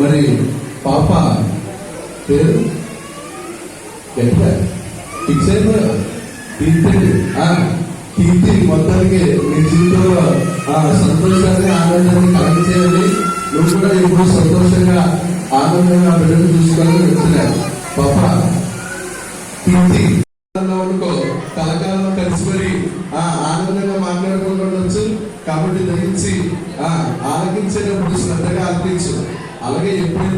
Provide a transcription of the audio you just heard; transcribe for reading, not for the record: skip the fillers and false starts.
మరి పాప పేరు ఎట్లా ఫిక్స్ అయిపోయా కీర్తి మొత్తానికి మీ జీవితంలో సంతోషాన్ని ఆనందాన్ని కలిగించేయాలి. నువ్వు కూడా ఇప్పుడు సంతోషంగా ఆనందంగా బిడ్డను చూసుకోవాలని వచ్చినాయి. పాప కీర్తి అనుకో కలకాలంలో కలిసి మరి ఆనందంగా మాట్లాడుకుంటుండొచ్చు. కాబట్టి దయించి ఆలకించేటప్పుడు శ్రద్ధగా ఆలకించు. అలాగే ఎప్పుడైతే